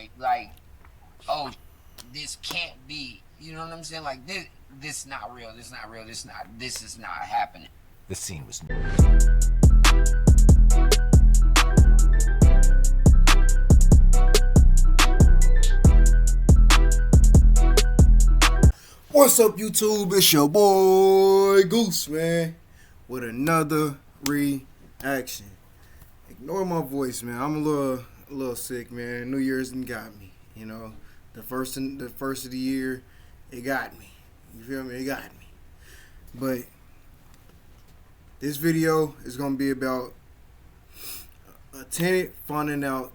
wait, like, oh, this can't be. You know what I'm saying? Like this not real. This not real. This is not happening. The scene was. What's up, YouTube? It's your boy Goose, man, with another reaction. Ignore my voice, man. I'm a little sick, man. New Year's done got me. You know, the first of the year, it got me. You feel me? It got me. But this video is gonna be about a tenant finding out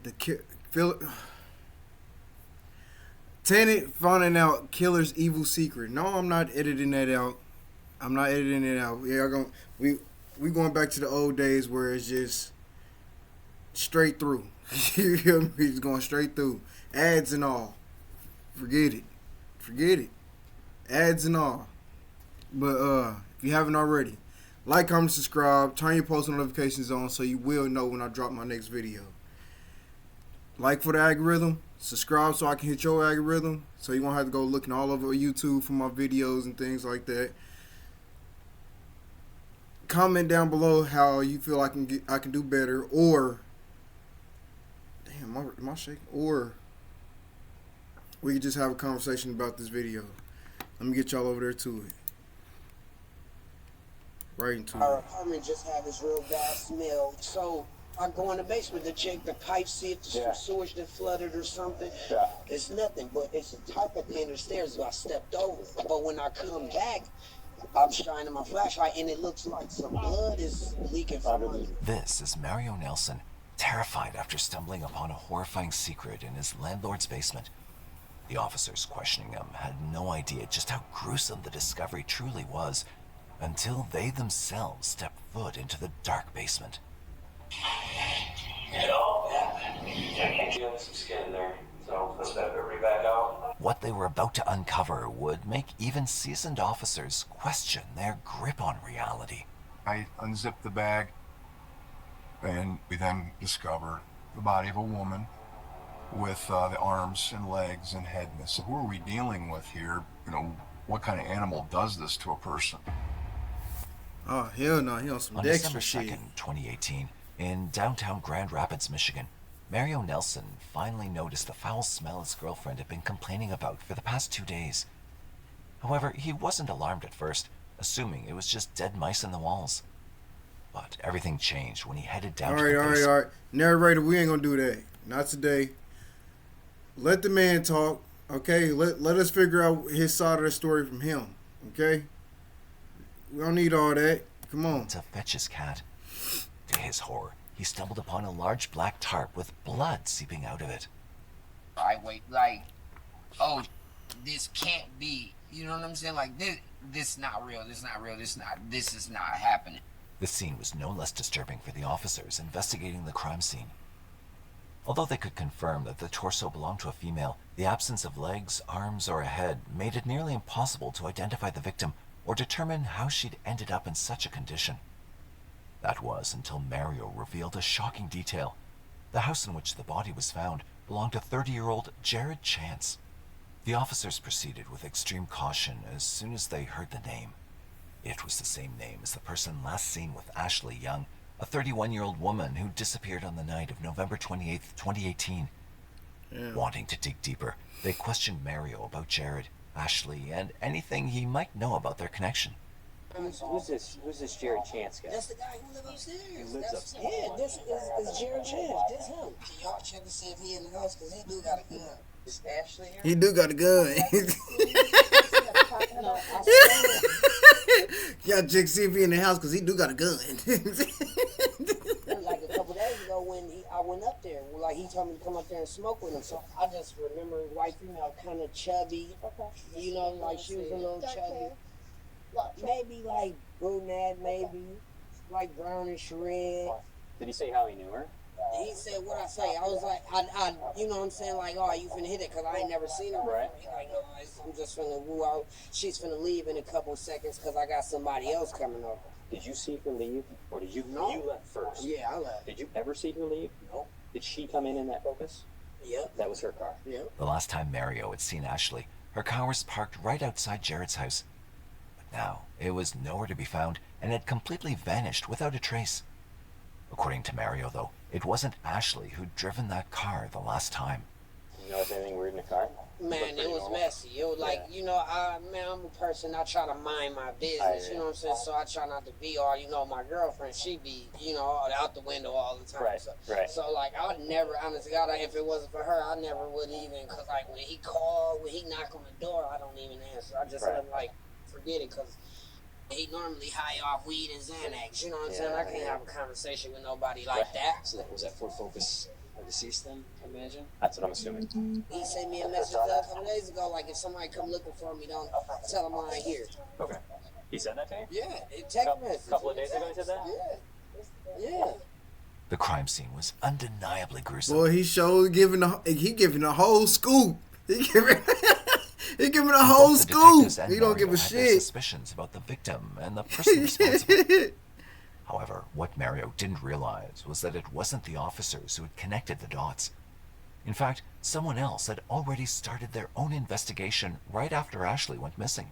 killer's evil secret. No, I'm not editing that out. I'm not editing it out. We going back to the old days where it's just straight through. You hear me? It's going straight through. Ads and all. Forget it. Ads and all. But if you haven't already, like, comment, subscribe, turn your post notifications on so you will know when I drop my next video. Like for the algorithm, subscribe so I can hit your algorithm, so you won't have to go looking all over YouTube for my videos and things like that. Comment down below how you feel I can do better, or damn, am I shaking? Or we could just have a conversation about this video. Let me get y'all over there to it. Right into it. Our apartment just had this real bad smell, so I go in the basement to check the pipes, see if the sewage that flooded or something. Yeah. It's nothing, but it's a type of thing. The stairs I stepped over. But when I come back, I'm shining my flashlight, and it looks like some blood is leaking from under. This is Mario Nelson, terrified after stumbling upon a horrifying secret in his landlord's basement. The officers questioning him had no idea just how gruesome the discovery truly was, until they themselves stepped foot into the dark basement. Some skin there, so let's have everybody back out. What they were about to uncover would make even seasoned officers question their grip on reality. I unzipped the bag, and we then discovered the body of a woman with the arms and legs and head missing. Who are we dealing with here? You know, what kind of animal does this to a person? Oh, hell no, he on some On Dexter December shit. 2nd, 2018, in downtown Grand Rapids, Michigan, Mario Nelson finally noticed the foul smell his girlfriend had been complaining about for the past 2 days. However, he wasn't alarmed at first, assuming it was just dead mice in the walls. But everything changed when he headed down to the basement. All right. Narrator, we ain't gonna do that. Not today. Let the man talk, okay? Let us figure out his side of the story from him, okay? We don't need all that. Come on. To fetch his cat. To his horror, he stumbled upon a large black tarp with blood seeping out of it. I wait, like, oh, this can't be. You know what I'm saying? Like this not real. This is not happening. The scene was no less disturbing for the officers investigating the crime scene. Although they could confirm that the torso belonged to a female, the absence of legs, arms, or a head made it nearly impossible to identify the victim or determine how she'd ended up in such a condition. That was until Mario revealed a shocking detail. The house in which the body was found belonged to 30-year-old Jared Chance. The officers proceeded with extreme caution as soon as they heard the name. It was the same name as the person last seen with Ashley Young, a 31-year-old woman who disappeared on the night of November 28, 2018. Yeah. Wanting to dig deeper, they questioned Mario about Jared, Ashley, and anything he might know about their connection. Who's this Jared Chance guy? That's the guy who lives upstairs. He lives upstairs. Yeah, this is Jared Chance. This him. Can y'all check to see if he in the house? Because he do got a gun. Is Ashley here? He do got a gun. Y'all check see if he in the house because he do got a gun. Like a couple days ago when I went up there, like he told me to come up there and smoke with him. So I just remember white female, kind of chubby. Okay. You know, like she was a little chubby. Maybe like brunette, maybe like brownish red. Did he say how he knew her? He said what I say. I was like, I you know what I'm saying? Like, oh, you finna hit it because I ain't never seen her. Right. He like, no, I'm just finna woo out. She's finna leave in a couple seconds because I got somebody else coming over. Did you see her leave, or did you? No. You left first. Yeah, I left. Did you ever see her leave? No. Did she come in that focus? Yep. That was her car. Yep. The last time Mario had seen Ashley, her car was parked right outside Jared's house. But now, it was nowhere to be found and had completely vanished without a trace. According to Mario, though, it wasn't Ashley who'd driven that car the last time. You know if anything weird in the car? Man, it was messy. It was like, Yeah. you know, I'm a person, I try to mind my business, you know what I'm saying? So I try not to be all, you know, my girlfriend, she be, you know, out the window all the time. Right, So, right. so like, I would never, honestly, God, if it wasn't for her, I never would even, because, like, when he called, when he knocked on the door, I don't even answer. I just Right. let him, like, forget it, because he normally high off weed and Xanax, you know what I'm saying? I can't have a conversation with nobody like Right. that. So that was that Ford Focus deceased then, I imagine? That's what I'm assuming. He sent me a message a couple days ago, like, if somebody come looking for me, don't tell them I ain't here. Okay. He said that to you? Yeah, it text message. A couple of days ago he said that? Yeah. Yeah. The crime scene was undeniably gruesome. Boy, he giving the whole scoop. He giving he giving the whole Both the scoop. detectives and He don't give a Mario had their shit. suspicions about the victim and the person responsible. However, what Mario didn't realize was that it wasn't the officers who had connected the dots. In fact, someone else had already started their own investigation right after Ashley went missing.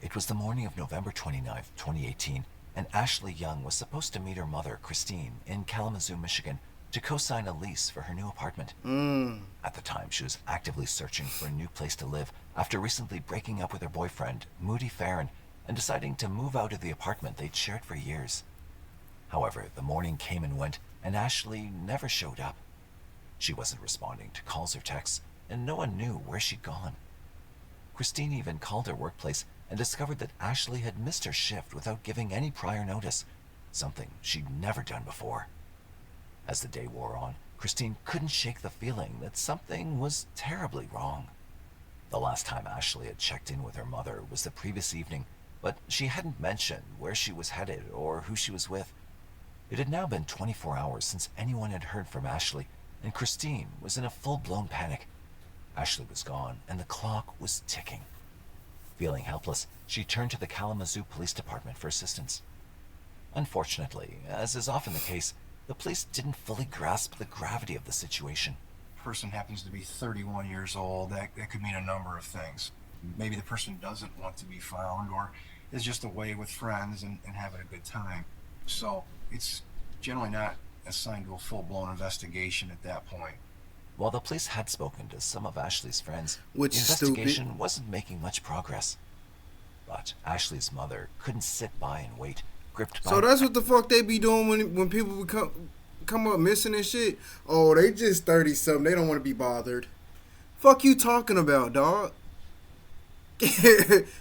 It was the morning of November 29th, 2018, and Ashley Young was supposed to meet her mother, Christine, in Kalamazoo, Michigan, to co-sign a lease for her new apartment. At the time, she was actively searching for a new place to live after recently breaking up with her boyfriend, Moody Farron, and deciding to move out of the apartment they'd shared for years. However, the morning came and went, and Ashley never showed up. She wasn't responding to calls or texts, and no one knew where she'd gone. Christine even called her workplace and discovered that Ashley had missed her shift without giving any prior notice, something she'd never done before. As the day wore on, Christine couldn't shake the feeling that something was terribly wrong. The last time Ashley had checked in with her mother was the previous evening, but she hadn't mentioned where she was headed or who she was with. It had now been 24 hours since anyone had heard from Ashley, and Christine was in a full-blown panic. Ashley was gone, and the clock was ticking. Feeling helpless, she turned to the Kalamazoo Police Department for assistance. Unfortunately, as is often the case, the police didn't fully grasp the gravity of the situation. Person happens to be 31 years old, that could mean a number of things. Maybe the person doesn't want to be found or is just away with friends and having a good time. So it's generally not assigned to a full-blown investigation at that point. While the police had spoken to some of Ashley's friends, Which the is investigation stupid. wasn't making much progress. But Ashley's mother couldn't sit by and wait, gripped by... So that's what the fuck they be doing when people come up missing and shit. Oh, they just 30 something. They don't want to be bothered. Fuck you talking about, dog?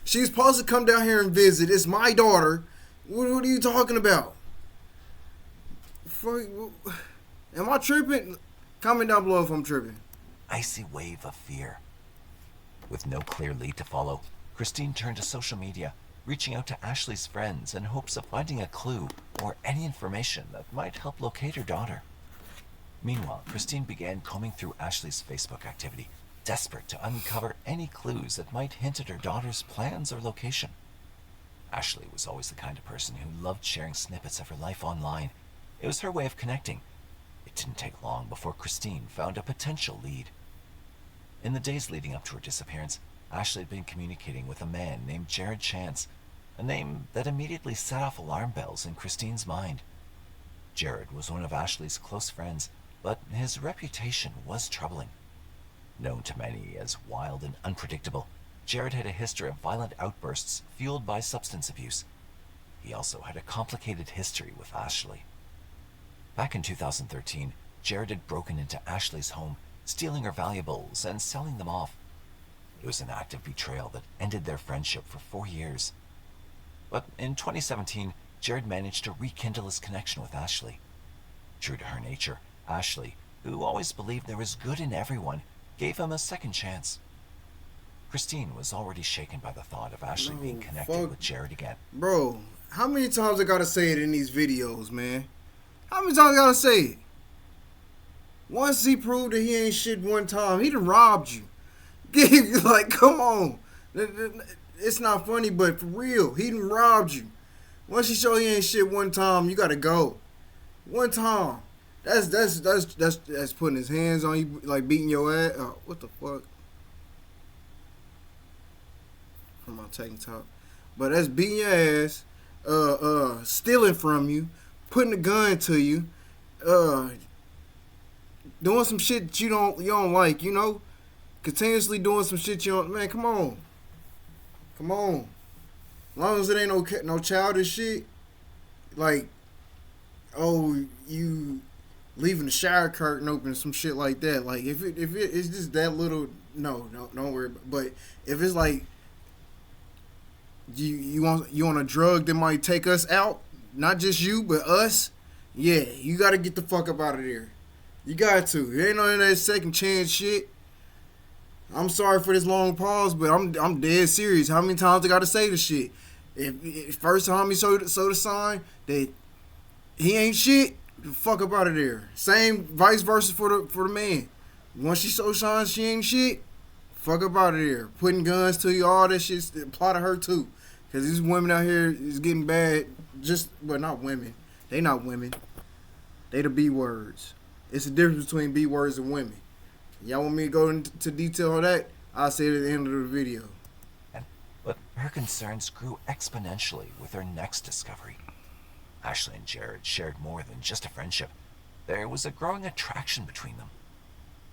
She's supposed to come down here and visit. It's my daughter. What are you talking about? Fuck, am I tripping? Comment down below if I'm tripping. Icy wave of fear. With no clear lead to follow, Christine turned to social media, reaching out to Ashley's friends in hopes of finding a clue or any information that might help locate her daughter. Meanwhile, Christine began combing through Ashley's Facebook activity, desperate to uncover any clues that might hint at her daughter's plans or location. Ashley was always the kind of person who loved sharing snippets of her life online. It was her way of connecting. It didn't take long before Christine found a potential lead. In the days leading up to her disappearance, Ashley had been communicating with a man named Jared Chance, a name that immediately set off alarm bells in Christine's mind. Jared was one of Ashley's close friends, but his reputation was troubling. Known to many as wild and unpredictable, Jared had a history of violent outbursts fueled by substance abuse. He also had a complicated history with Ashley. Back in 2013, Jared had broken into Ashley's home, stealing her valuables and selling them off. It was an act of betrayal that ended their friendship for 4 years. But in 2017, Jared managed to rekindle his connection with Ashley. True to her nature, Ashley, who always believed there was good in everyone, gave him a second chance. Christine was already shaken by the thought of Ashley being connected with Jared again. Bro, how many times I gotta say it in these videos, man? How many times I gotta say it? Once he proved that he ain't shit one time, he done robbed you. Like, come on. It's not funny, but for real, he done robbed you. Once he show he ain't shit one time, you gotta go. One time. That's putting his hands on you, like beating your ass. Oh, what the fuck? From my tank top. But that's beating your ass, stealing from you, putting a gun to you, doing some shit that you don't like, you know? Continuously doing some shit you don't. Man, come on. Come on. As long as it ain't no childish shit, like, oh, you leaving the shower curtain open, some shit like that. Like, if it's just that little, no, don't worry. But if it's like you want a drug that might take us out, not just you but us, yeah, you got to get the fuck up out of there. You got to. It ain't no that second chance shit. I'm sorry for this long pause, but I'm dead serious. How many times I got to say this shit? If first time he showed the sign that he ain't shit, the fuck up out of there. Same vice versa for the man. Once she so shines she ain't shit, fuck up out of there. Putting guns to you, all that shit apply to her too. Cause these women out here is getting bad. Not women. They not women. They the B words. It's the difference between B words and women. Y'all want me to go into detail on that? I'll say it at the end of the video. But her concerns grew exponentially with her next discovery. Ashley and Jared shared more than just a friendship. There was a growing attraction between them.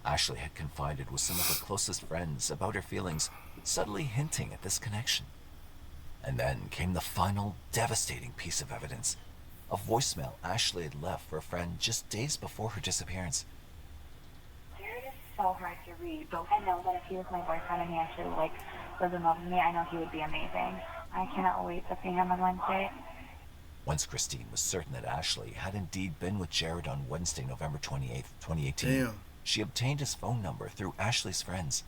Ashley had confided with some of her closest friends about her feelings, subtly hinting at this connection. And then came the final devastating piece of evidence, a voicemail Ashley had left for a friend just days before her disappearance. Jared is so hard to read, but I know that if he was my boyfriend and he actually was in love with me, I know he would be amazing. I cannot wait to see him on Wednesday. Once Christine was certain that Ashley had indeed been with Jared on Wednesday, November 28th, 2018, Damn. she obtained his phone number through Ashley's friends.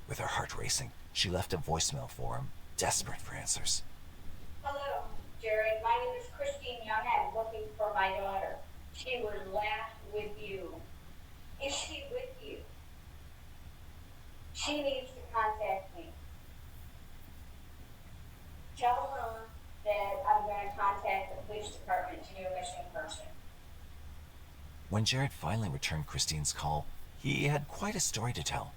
With her heart racing, she left a voicemail for him, desperate for answers. Hello, Jared. My name is Christine Young. I'm looking for my daughter. She was last with you. Is she with you? She needs to contact me. Tell her that I'm going to contact the police department to do a missing person. When Jared finally returned Christine's call, he had quite a story to tell.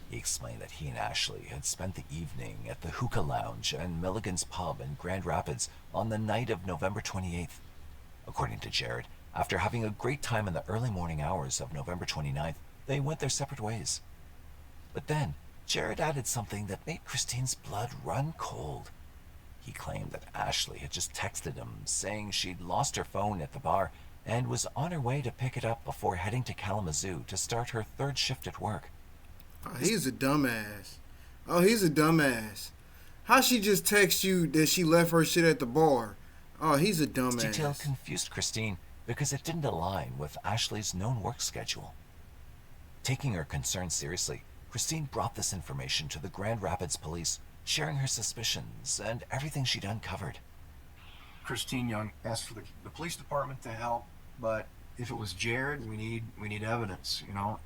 He explained that he and Ashley had spent the evening at the Hookah Lounge and Milligan's Pub in Grand Rapids on the night of November 28th. According to Jared, after having a great time in the early morning hours of November 29th, they went their separate ways. But then, Jared added something that made Christine's blood run cold. He claimed that Ashley had just texted him saying she'd lost her phone at the bar and was on her way to pick it up before heading to Kalamazoo to start her third shift at work. Oh, he's a dumbass. How she just text you that she left her shit at the bar? Oh, he's a dumbass. This detail confused Christine because it didn't align with Ashley's known work schedule. Taking her concerns seriously, Christine brought this information to the Grand Rapids police, sharing her suspicions and everything she'd uncovered. Christine Young asked for the police department to help, but if it was Jared, we need evidence, you know.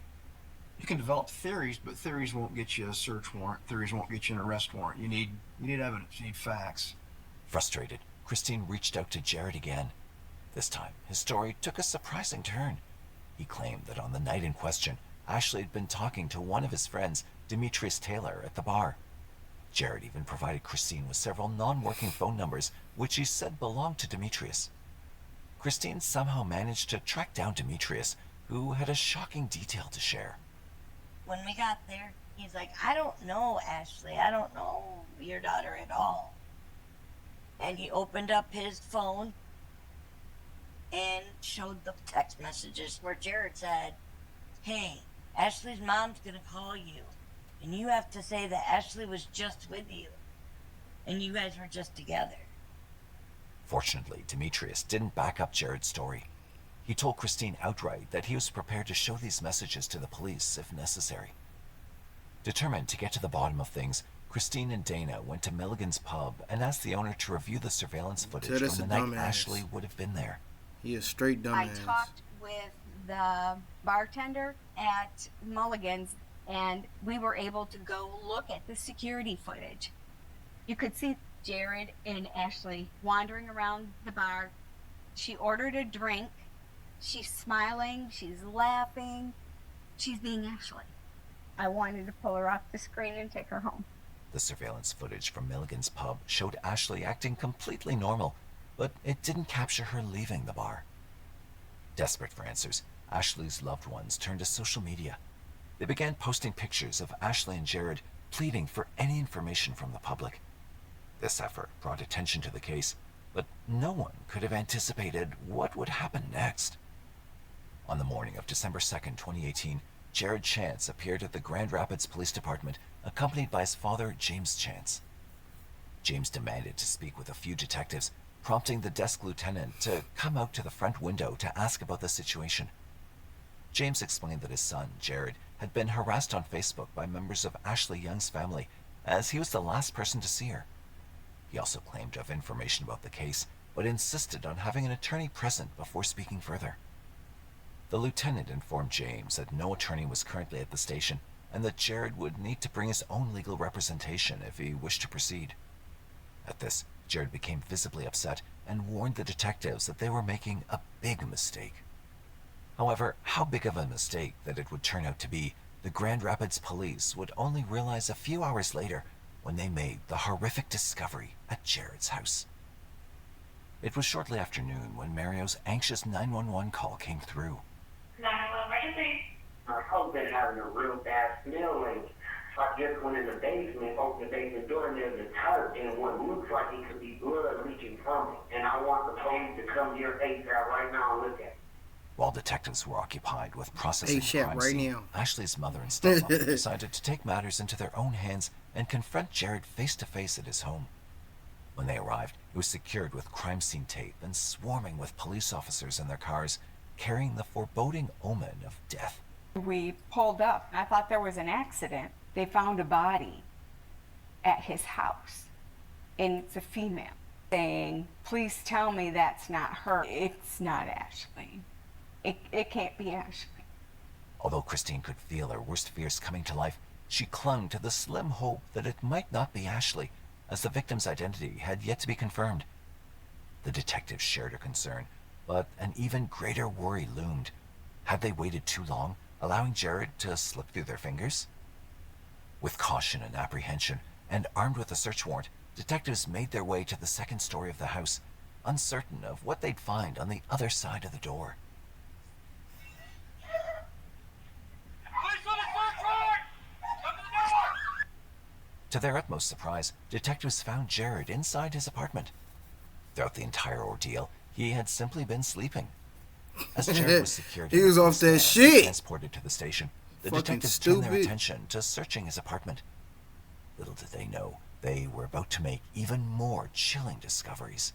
You can develop theories, but theories won't get you a search warrant. Theories won't get you an arrest warrant. You need evidence. You need facts. Frustrated, Christine reached out to Jared again. This time, his story took a surprising turn. He claimed that on the night in question, Ashley had been talking to one of his friends, Demetrius Taylor, at the bar. Jared even provided Christine with several non-working phone numbers, which he said belonged to Demetrius. Christine somehow managed to track down Demetrius, who had a shocking detail to share. When we got there, he's like, I don't know, Ashley. I don't know your daughter at all. And he opened up his phone and showed the text messages where Jared said, hey, Ashley's mom's going to call you. And you have to say that Ashley was just with you. And you guys were just together. Fortunately, Demetrius didn't back up Jared's story. He told Christine outright that he was prepared to show these messages to the police if necessary. Determined to get to the bottom of things, Christine and Dana went to Milligan's Pub and asked the owner to review the surveillance footage from the night Ashley would have been there. He is straight dumbass. I talked with the bartender at Mulligan's, and we were able to go look at the security footage. You could see Jared and Ashley wandering around the bar. She ordered a drink, She's smiling, she's laughing, she's being Ashley. I wanted to pull her off the screen and take her home. The surveillance footage from Milligan's pub showed Ashley acting completely normal, but it didn't capture her leaving the bar. Desperate for answers, Ashley's loved ones turned to social media. They began posting pictures of Ashley and Jared, pleading for any information from the public. This effort brought attention to the case, but no one could have anticipated what would happen next. On the morning of December 2nd, 2018, Jared Chance appeared at the Grand Rapids Police Department, accompanied by his father, James Chance. James demanded to speak with a few detectives, prompting the desk lieutenant to come out to the front window to ask about the situation. James explained that his son, Jared, had been harassed on Facebook by members of Ashley Young's family, as he was the last person to see her. He also claimed to have information about the case, but insisted on having an attorney present before speaking further. The lieutenant informed James that no attorney was currently at the station, and that Jared would need to bring his own legal representation if he wished to proceed. At this, Jared became visibly upset and warned the detectives that they were making a big mistake. However, how big of a mistake that it would turn out to be, the Grand Rapids police would only realize a few hours later when they made the horrific discovery at Jared's house. It was shortly after noon when Mario's anxious 911 call came through. 911 emergency. My house been having a real bad smell lately. So I just went in the basement, opened the basement door, and there's a tub, and what looks like it could be blood leaking from it. And I want the police to come here ASAP right now and look at it. While detectives were occupied with processing the crime right scene, now. Ashley's mother and stepmother decided to take matters into their own hands and confront Jared face-to-face at his home. When they arrived, it was secured with crime scene tape and swarming with police officers in their cars, carrying the foreboding omen of death. We pulled up. I thought there was an accident. They found a body at his house, and it's a female, saying, "Please tell me that's not her. It's not Ashley. It can't be Ashley." Although Christine could feel her worst fears coming to life, she clung to the slim hope that it might not be Ashley, as the victim's identity had yet to be confirmed. The detectives shared her concern, but an even greater worry loomed. Had they waited too long, allowing Jared to slip through their fingers? With caution and apprehension, and armed with a search warrant, detectives made their way to the second story of the house, uncertain of what they'd find on the other side of the door. To their utmost surprise, detectives found Jared inside his apartment. Throughout the entire ordeal, he had simply been sleeping. As Jared was secured, he was off that shit. and transported to the station. The Fucking detectives turned their stupid. attention to searching his apartment. Little did they know, they were about to make even more chilling discoveries.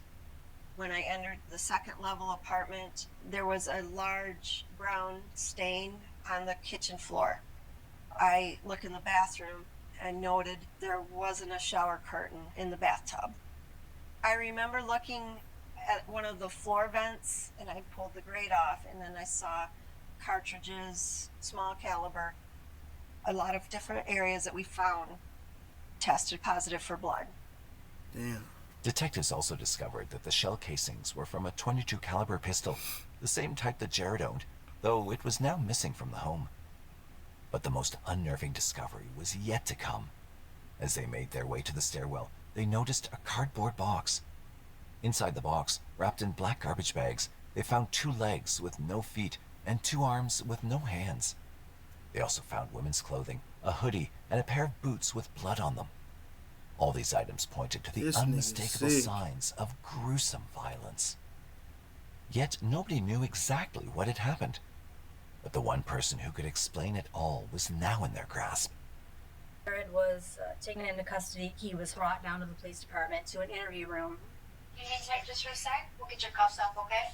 When I entered the second level apartment, there was a large brown stain on the kitchen floor. I looked in the bathroom and noted there wasn't a shower curtain in the bathtub. I remember looking at one of the floor vents, and I pulled the grate off, and then I saw cartridges, small caliber. A lot of different areas that we found tested positive for blood. Damn. Detectives also discovered that the shell casings were from a .22 caliber pistol, the same type that Jared owned, though it was now missing from the home. But the most unnerving discovery was yet to come. As they made their way to the stairwell, they noticed a cardboard box. Inside the box, wrapped in black garbage bags, they found 2 legs with no feet and 2 arms with no hands. They also found women's clothing, a hoodie, and a pair of boots with blood on them. All these items pointed to the This nigga's unmistakable sick. signs of gruesome violence. Yet nobody knew exactly what had happened. But the one person who could explain it all was now in their grasp. Jared was taken into custody. He was brought down to the police department to an interview room. You need to take just for a sec? We'll get your cuffs off, okay?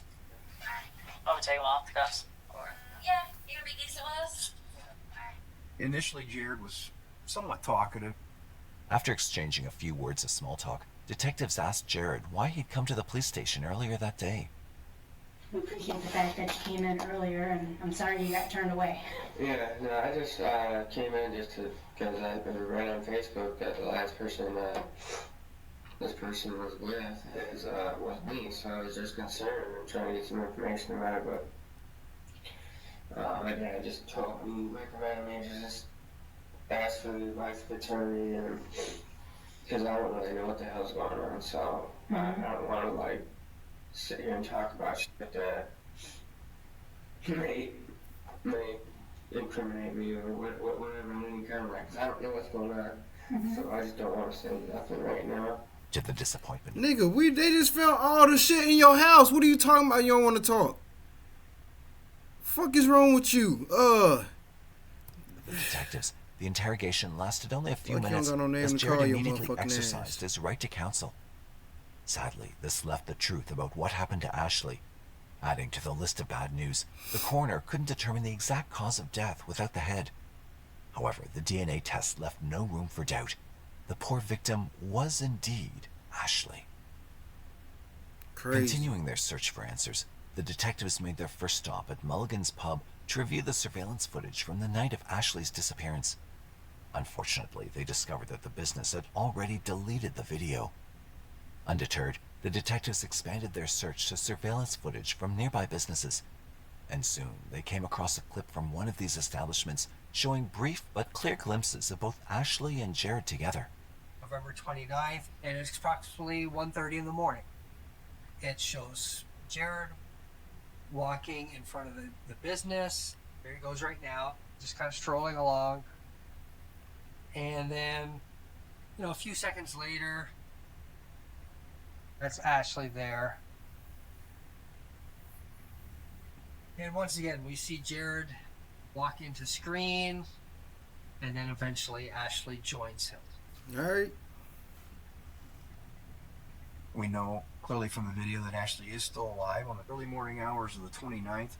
Oh, take them off the cuffs. Yeah, you gonna be decent with us? Initially, Jared was somewhat talkative. After exchanging a few words of small talk, detectives asked Jared why he'd come to the police station earlier that day. We appreciate the fact that you came in earlier, and I'm sorry you got turned away. Yeah, no, I just came in just because I read on Facebook that the last person this person was with was me, so I was just concerned and trying to get some information about it, but My dad just told me, recommended me to just ask for the advice of attorney, and because I don't really know what the hell's going on, so I don't want to like sit here and talk about shit that may incriminate me or whatever in any kind of way, because I don't know what's going on. So I just don't want to say nothing right now. To the disappointment. Nigga, they just found all the shit in your house. What are you talking about? You don't want to talk. Fuck is wrong with you? The detectives. The interrogation lasted only a few minutes as Jared immediately exercised his right to counsel. Sadly, this left the truth about what happened to Ashley. Adding to the list of bad news, the coroner couldn't determine the exact cause of death without the head. However, the DNA test left no room for doubt. The poor victim was indeed Ashley. Crazy. Continuing their search for answers, the detectives made their first stop at Mulligan's Pub to review the surveillance footage from the night of Ashley's disappearance. Unfortunately, they discovered that the business had already deleted the video. Undeterred, the detectives expanded their search to surveillance footage from nearby businesses, and soon they came across a clip from one of these establishments showing brief but clear glimpses of both Ashley and Jared together. November 29th, and it's approximately 1:30 in the morning. It shows Jared walking in front of the business. There he goes right now, just kind of strolling along. And then, a few seconds later, that's Ashley there. And once again, we see Jared walk into screen, and then eventually Ashley joins him. All right. We know clearly from the video that Ashley is still alive on the early morning hours of the 29th.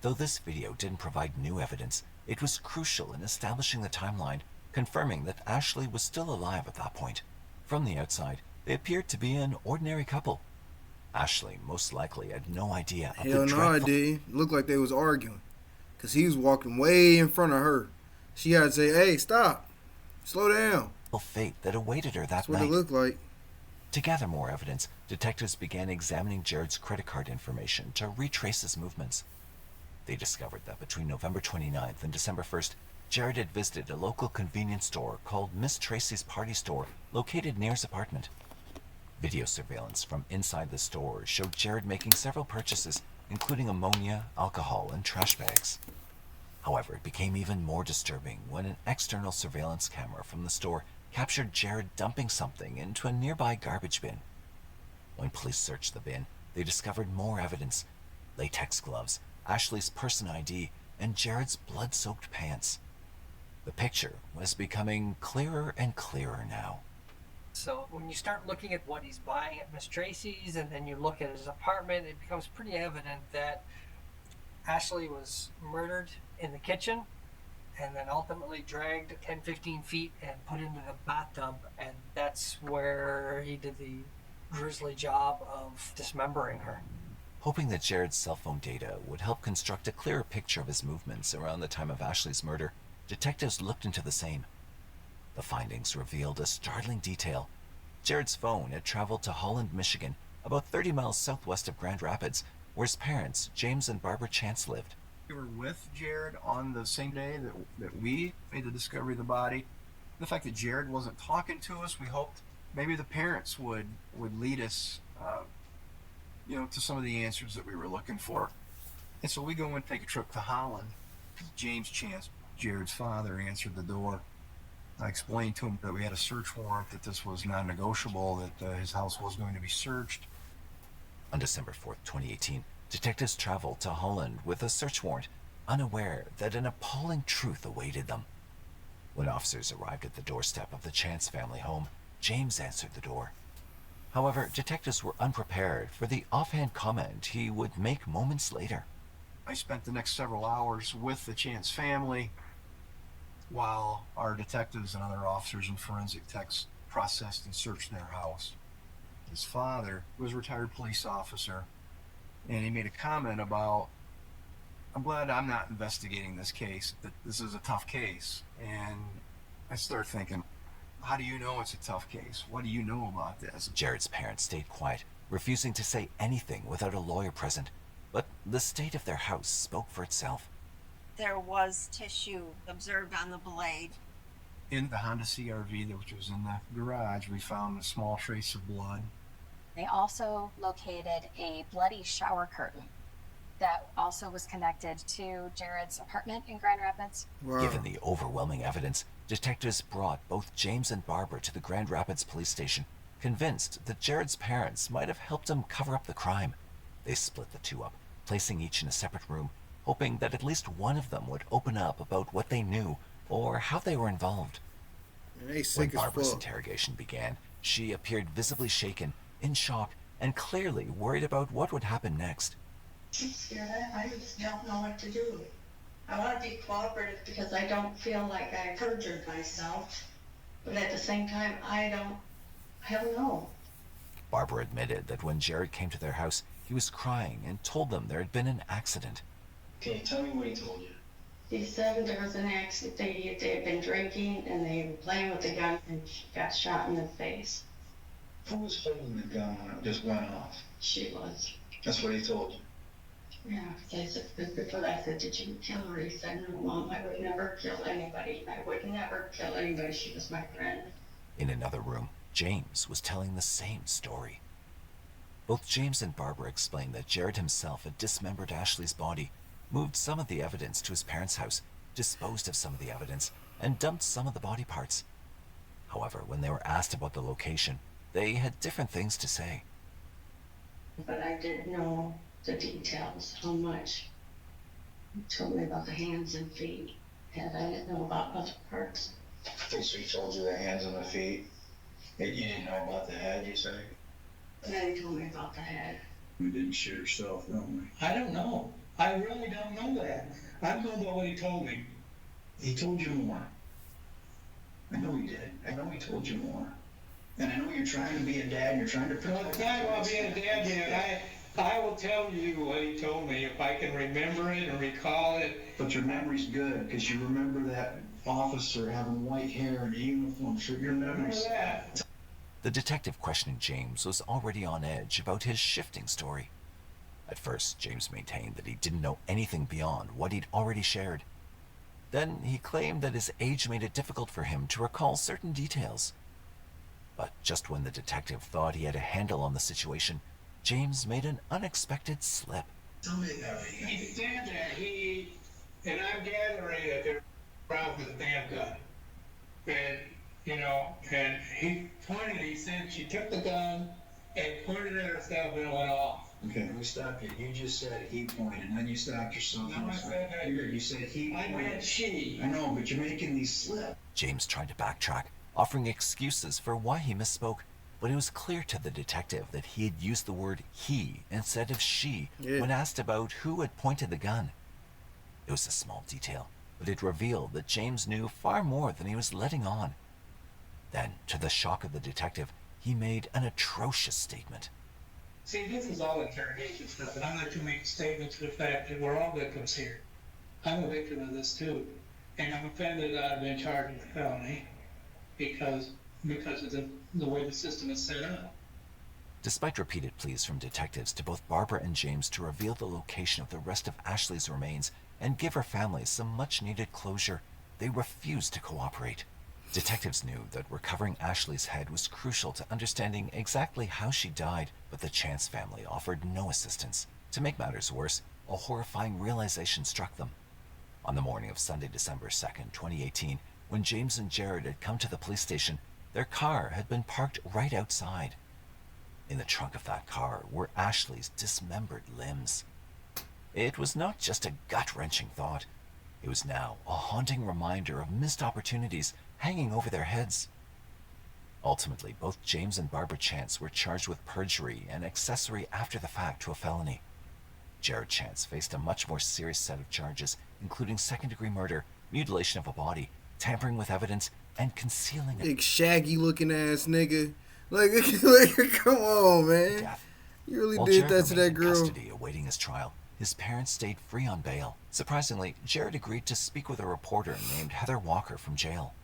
Though this video didn't provide new evidence, it was crucial in establishing the timeline, confirming that Ashley was still alive at that point. From the outside, they appeared to be an ordinary couple. Ashley most likely had no idea of Hell the no, I dreadful... did. Looked like they was arguing. Because he was walking way in front of her. She had to say, hey, stop. Slow down. fate that awaited her that That's night. what it looked like. To gather more evidence, detectives began examining Jared's credit card information to retrace his movements. They discovered that between November 29th and December 1st, Jared had visited a local convenience store called Miss Tracy's Party Store, located near his apartment. Video surveillance from inside the store showed Jared making several purchases, including ammonia, alcohol, and trash bags. However, it became even more disturbing when an external surveillance camera from the store captured Jared dumping something into a nearby garbage bin. When police searched the bin, they discovered more evidence: latex gloves, Ashley's person ID, and Jared's blood-soaked pants. The picture was becoming clearer and clearer now. So when you start looking at what he's buying at Miss Tracy's and then you look at his apartment, it becomes pretty evident that Ashley was murdered in the kitchen and then ultimately dragged 10-15 feet and put into the bathtub, and that's where he did the grisly job of dismembering her. Hoping that Jared's cell phone data would help construct a clearer picture of his movements around the time of Ashley's murder, detectives looked into the same. The findings revealed a startling detail. Jared's phone had traveled to Holland, Michigan, about 30 miles southwest of Grand Rapids, where his parents, James and Barbara Chance, lived. We were with Jared on the same day that we made the discovery of the body. The fact that Jared wasn't talking to us, we hoped maybe the parents would lead us, to some of the answers that we were looking for. And so we go and take a trip to Holland. James Chance, Jared's father, answered the door. I explained to him that we had a search warrant, that this was non-negotiable, that his house was going to be searched. On December 4th, 2018, detectives traveled to Holland with a search warrant, unaware that an appalling truth awaited them. When officers arrived at the doorstep of the Chance family home, James answered the door. However, detectives were unprepared for the offhand comment he would make moments later. I spent the next several hours with the Chance family while our detectives and other officers and forensic techs processed and searched their house. His father was a retired police officer, and he made a comment about, I'm glad I'm not investigating this case, that this is a tough case. And I start thinking, how do you know it's a tough case? What do you know about this? Jared's parents stayed quiet, refusing to say anything without a lawyer present, but the state of their house spoke for itself. there was tissue observed on the blade. In the Honda CRV, which was in the garage, we found a small trace of blood. They also located a bloody shower curtain that also was connected to Jared's apartment in Grand Rapids. Wow. Given the overwhelming evidence, detectives brought both James and Barbara to the Grand Rapids police station, convinced that Jared's parents might have helped him cover up the crime. They split the two up, placing each in a separate room, hoping that at least one of them would open up about what they knew or how they were involved. When Barbara's interrogation began, she appeared visibly shaken, in shock, and clearly worried about what would happen next. I'm scared. I just don't know what to do. I want to be cooperative because I don't feel like I perjured myself. But at the same time, I don't know. Barbara admitted that when Jared came to their house, he was crying and told them there had been an accident. Okay, tell me what he told you. He said there was an accident. They had been drinking and they were playing with the gun and she got shot in the face. Who was holding the gun when it just went off? She was. That's what he told you? Yeah, I said, did you kill her? He said, no, Mom, I would never kill anybody. I would never kill anybody. She was my friend. In another room, James was telling the same story. Both James and Barbara explained that Jared himself had dismembered Ashley's body, moved some of the evidence to his parents' house, disposed of some of the evidence, and dumped some of the body parts. However, when they were asked about the location, they had different things to say. But I didn't know the details, how much. He told me about the hands and feet, and I didn't know about other parts. Okay, so he told you the hands and the feet. You didn't know about the head, you say? And then he told me about the head. You didn't shoot yourself, don't we? I don't know. I really don't know that. I'm going by what he told me. He told you more. I know he did. I know he told you more. And I know you're trying to be a dad and you're trying to protect. Well, it's not about being a dad yet. I will tell you what he told me if I can remember it and recall it. But your memory's good because you remember that officer having white hair and a uniform. So your memory's... that. The detective questioning James was already on edge about his shifting story. At first, James maintained that he didn't know anything beyond what he'd already shared. Then he claimed that his age made it difficult for him to recall certain details. But just when the detective thought he had a handle on the situation, James made an unexpected slip. Tell me everything. He said that and I'm gathering that there's a problem with the damn gun. And, and he said she took the gun and pointed at herself and it went off. Okay, let me stop you. You just said he pointed, and then you stopped yourself. No, I said that. You said he pointed. I meant she. I know, but you're making these slip. James tried to backtrack, offering excuses for why he misspoke, but it was clear to the detective that he had used the word he instead of she when asked about who had pointed the gun. It was a small detail, but it revealed that James knew far more than he was letting on. Then, to the shock of the detective, he made an atrocious statement. See, this is all interrogation stuff, and I'm not to make statements to the fact that we're all victims here. I'm a victim of this too, and I'm offended that I've been charged with felony because of the way the system is set up. Despite repeated pleas from detectives to both Barbara and James to reveal the location of the rest of Ashley's remains and give her family some much-needed closure, they refused to cooperate. Detectives knew that recovering Ashley's head was crucial to understanding exactly how she died, but the Chance family offered no assistance. To make matters worse, a horrifying realization struck them. On the morning of Sunday, December 2nd, 2018, when James and Jared had come to the police station, their car had been parked right outside. In the trunk of that car were Ashley's dismembered limbs. It was not just a gut-wrenching thought. It was now a haunting reminder of missed opportunities hanging over their heads. Ultimately, both James and Barbara Chance were charged with perjury and accessory after the fact to a felony. Jared Chance faced a much more serious set of charges, including second-degree murder, mutilation of a body, tampering with evidence, and concealing a big shaggy-looking ass nigga. Like, come on, man. Death. You really While did Jared that to that remained in girl. custody awaiting his trial, his parents stayed free on bail. Surprisingly, Jared agreed to speak with a reporter named Heather Walker from jail.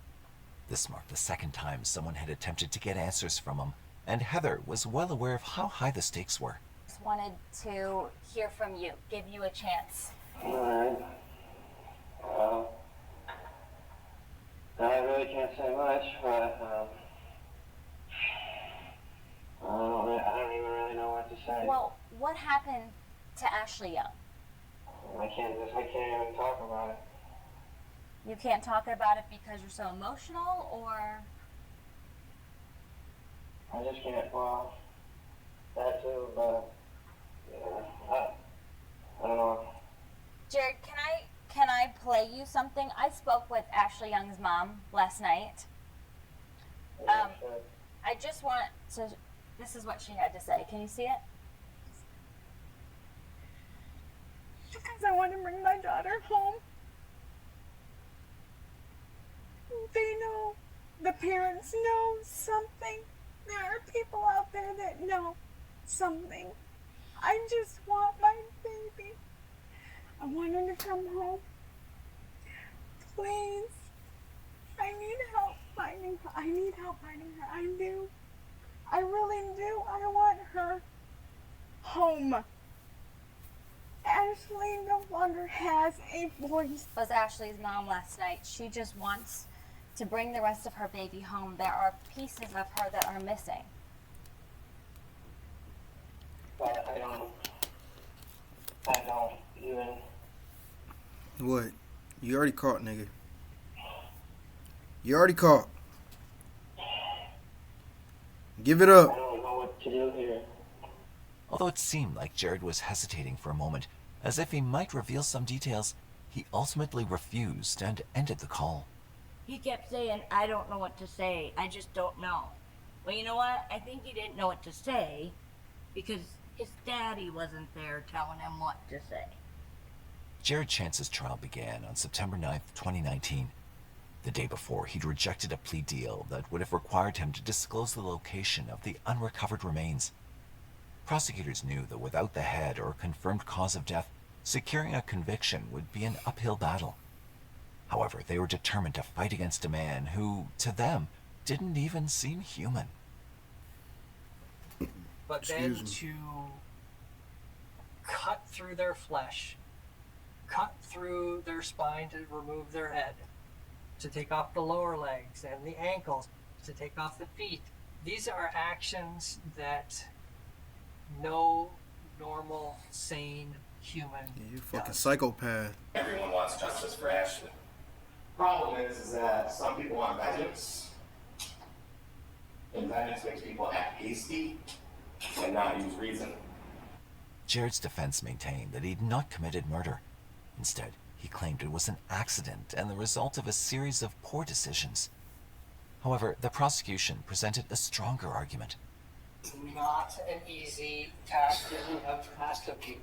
This marked the second time someone had attempted to get answers from him, and Heather was well aware of how high the stakes were. Just wanted to hear from you, give you a chance. Alright. I really can't say much, but I don't even really know what to say. Well, what happened to Ashley Young? I can't even talk about it. You can't talk about it because you're so emotional, or? I just can't, well, that too, but, yeah, I don't know. Jared, can I play you something? I spoke with Ashley Young's mom last night. I just want to, this is what she had to say. Can you see it? Because I want to bring my daughter home. They know, the parents know something. There are people out there that know something. I just want my baby. I want her to come home. Please. I need help finding her. I need help finding her. I do. I really do. I want her home. Ashley no longer has a voice. Was Ashley's mom last night. She just wants to bring the rest of her baby home. There are pieces of her that are missing. But I don't even... What? You already caught, nigga. You already caught. Give it up. I don't know what to do here. Although it seemed like Jared was hesitating for a moment, as if he might reveal some details, he ultimately refused and ended the call. He kept saying, I don't know what to say. I just don't know. Well, you know what? I think he didn't know what to say because his daddy wasn't there telling him what to say. Jared Chance's trial began on September 9th, 2019. The day before, he'd rejected a plea deal that would have required him to disclose the location of the unrecovered remains. Prosecutors knew that without the head or confirmed cause of death, securing a conviction would be an uphill battle. However, they were determined to fight against a man who, to them, didn't even seem human. But then to cut through their flesh, cut through their spine to remove their head, to take off the lower legs and the ankles, to take off the feet. These are actions that no normal, sane human You fucking psychopath. Everyone wants justice for Ashley. Problem is that some people want vengeance. And vengeance makes people act hasty and not use reason. Jared's defense maintained that he'd not committed murder. Instead, he claimed it was an accident and the result of a series of poor decisions. However, the prosecution presented a stronger argument. It's not an easy task that you have asked of you.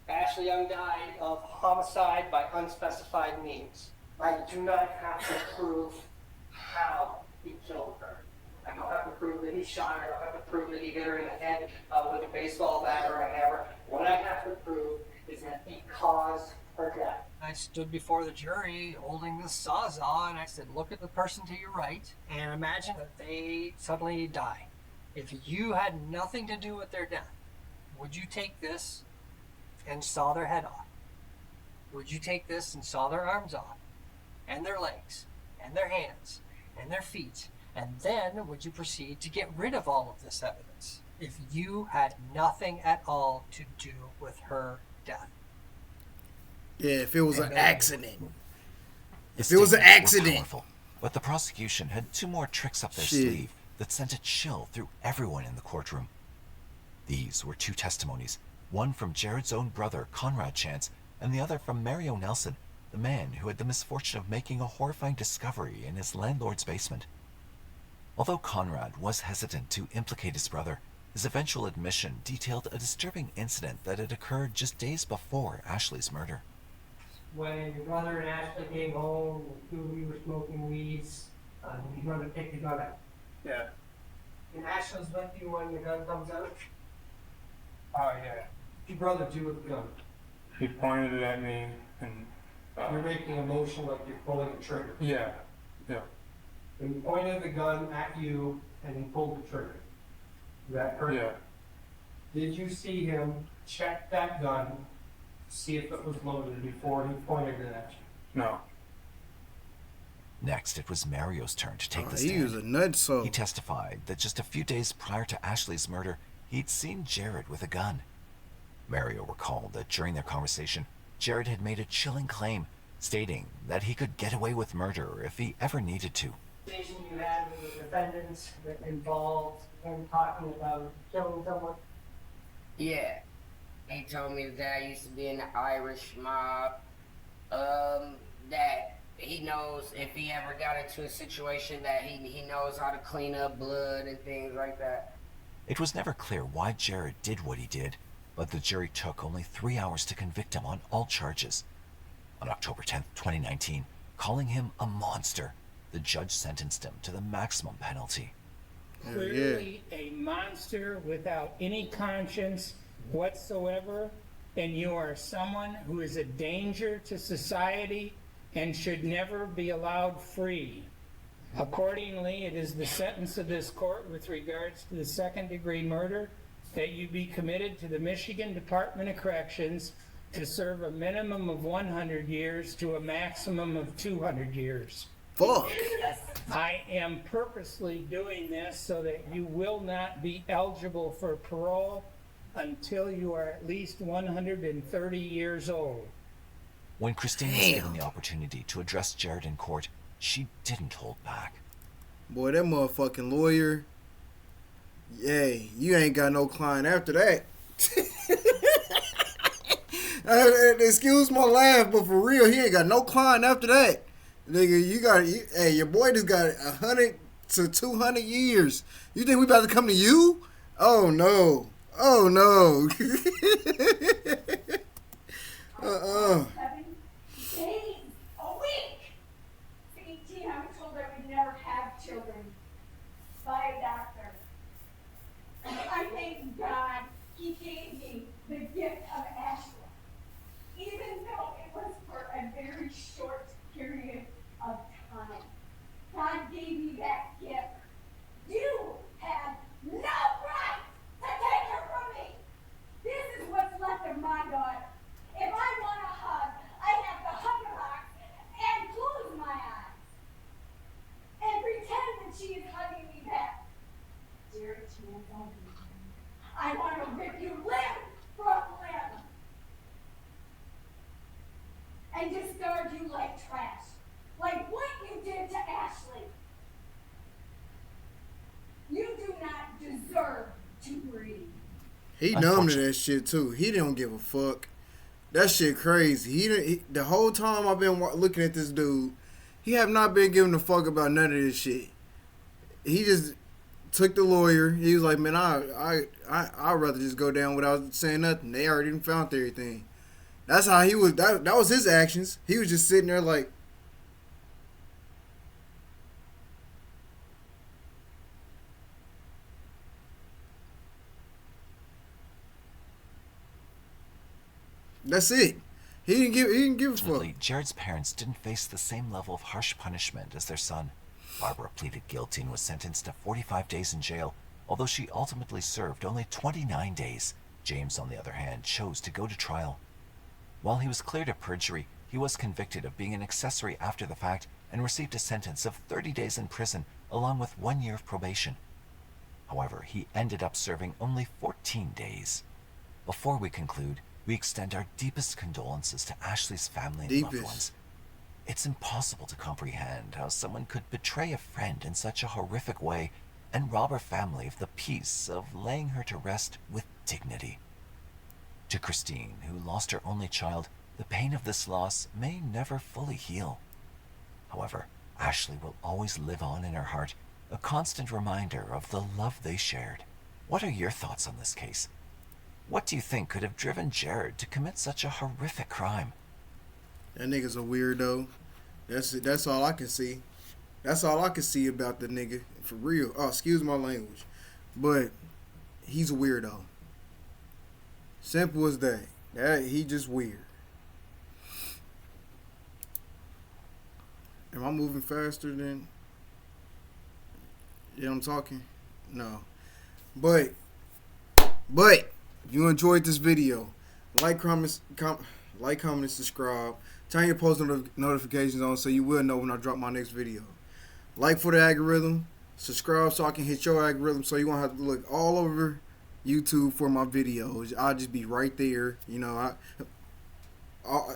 Ashley Young died of homicide by unspecified means. I do not have to prove how he killed her. I don't have to prove that he shot her. I don't have to prove that he hit her in the head with a baseball bat or a hammer. What I have to prove is that he caused her death. I stood before the jury holding the sawzall and I said, look at the person to your right and imagine that they suddenly die. If you had nothing to do with their death, would you take this and saw their head off? Would you take this and saw their arms off? And their legs, and their hands, and their feet? And then would you proceed to get rid of all of this evidence if you had nothing at all to do with her death? Yeah, if it was an accident. The If it was an statements were accident. powerful, but the prosecution had two more tricks up their Shit. sleeve that sent a chill through everyone in the courtroom. These were two testimonies, one from Jared's own brother, Conrad Chance, and the other from Mario Nelson, the man who had the misfortune of making a horrifying discovery in his landlord's basement. Although Conrad was hesitant to implicate his brother, his eventual admission detailed a disturbing incident that had occurred just days before Ashley's murder. When your brother and Ashley came home, the two of you were smoking weeds, your brother picked the gun out. Yeah. And Ashley's with you when the gun comes out? Oh, yeah. Your brother do with the gun? He pointed it at me and... You're making a motion like you're pulling a trigger. Yeah. Yeah. And he pointed the gun at you and he pulled the trigger. Is that correct? Yeah. Did you see him check that gun, see if it was loaded before he pointed it at you? No. Next, it was Mario's turn to take the He stand. was a nutso. He testified that just a few days prior to Ashley's murder, he'd seen Jared with a gun. Mario recalled that during their conversation, Jared had made a chilling claim, stating that he could get away with murder if he ever needed to. Conversation you had with the defendants that involved him talking about killing someone? Yeah. He told me that I used to be in the Irish mob. That he knows if he ever got into a situation that he knows how to clean up blood and things like that. It was never clear why Jared did what he did, but the jury took only 3 hours to convict him on all charges. On October 10th, 2019, calling him a monster, the judge sentenced him to the maximum penalty. Clearly a monster without any conscience whatsoever, and you are someone who is a danger to society and should never be allowed free. Accordingly, it is the sentence of this court with regards to the second-degree murder that you be committed to the Michigan Department of Corrections to serve a minimum of 100 years to a maximum of 200 years. Fuck. I am purposely doing this so that you will not be eligible for parole until you are at least 130 years old. When Christine was given the opportunity to address Jared in court, she didn't hold back. Boy, that motherfucking lawyer. Yay, you ain't got no client after that. Excuse my laugh, but for real, he ain't got no client after that. Nigga, hey, your boy just got 100 to 200 years. You think we about to come to you? Oh no. Oh no. 7 days a week. 18, I was told I would never have children by a doctor. I thank God he gave me the gift of Ashley. Even though it was for a very short period of time. God gave me that gift. You have no right to take her from me. This is what's left of my daughter. If I want a hug, I have to hug her and close my eyes and pretend that she is hugging me back. Dear Chance, I want to rip you limb from limb and discard you like trash, like what you did to Ashley. You do not deserve to breathe. He numb to that shit too. He don't give a fuck. That shit crazy. He the whole time I've been looking at this dude, he have not been giving a fuck about none of this shit. He just took the lawyer. He was like, man, I'd rather just go down without saying nothing. They already found everything. That's how he was. That was his actions. He was just sitting there like. That's it. He didn't give a fuck. Ultimately, Jared's parents didn't face the same level of harsh punishment as their son. Barbara pleaded guilty and was sentenced to 45 days in jail, although she ultimately served only 29 days. James, on the other hand, chose to go to trial. While he was cleared of perjury, he was convicted of being an accessory after the fact and received a sentence of 30 days in prison along with 1 year of probation. However, he ended up serving only 14 days. Before we conclude, we extend our deepest condolences to Ashley's family and loved ones. It's impossible to comprehend how someone could betray a friend in such a horrific way and rob her family of the peace of laying her to rest with dignity. To Christine, who lost her only child, the pain of this loss may never fully heal. However, Ashley will always live on in her heart, a constant reminder of the love they shared. What are your thoughts on this case? What do you think could have driven Jared to commit such a horrific crime? That nigga's a weirdo. That's all I can see. That's all I can see about the nigga. For real. Oh, excuse my language. But he's a weirdo. Simple as that. He just weird. Am I moving faster than... Yeah, I'm talking? No. But if you enjoyed this video, like, comment, and subscribe. Turn your post notifications on so you will know when I drop my next video. Like for the algorithm. Subscribe so I can hit your algorithm so you won't have to look all over YouTube for my videos. I'll just be right there. You know, I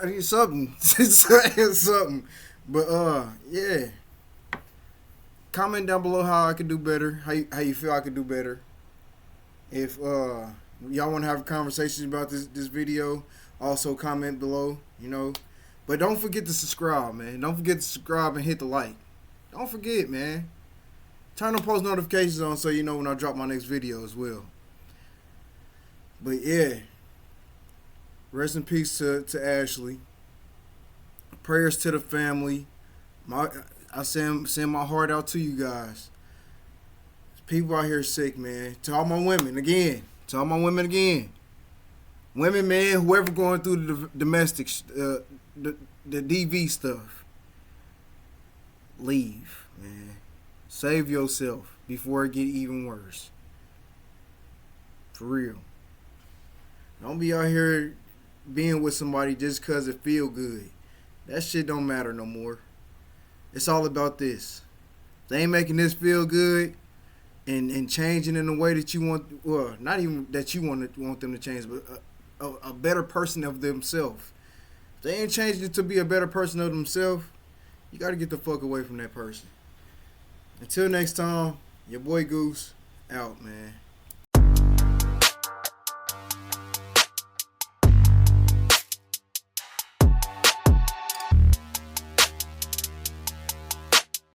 need something. Something. But yeah. Comment down below how I could do better. How you feel I could do better. If y'all want to have conversations about this video, also comment below, you know. But don't forget to subscribe, man. Don't forget to subscribe and hit the like. Don't forget, man. Turn the post notifications on so you know when I drop my next video as well. But yeah. Rest in peace to Ashley. Prayers to the family. I send my heart out to you guys. People out here sick, man. To all my women again. Women, man, whoever going through the domestic, the DV stuff, leave, man. Save yourself before it get even worse. For real. Don't be out here being with somebody just because it feel good. That shit don't matter no more. It's all about this. They ain't making this feel good and changing in the way that you want, well, not even that you want them to change, but a better person of themselves. If they ain't changing to be a better person of themselves, you got to get the fuck away from that person. Until next time, your boy Goose, out, man.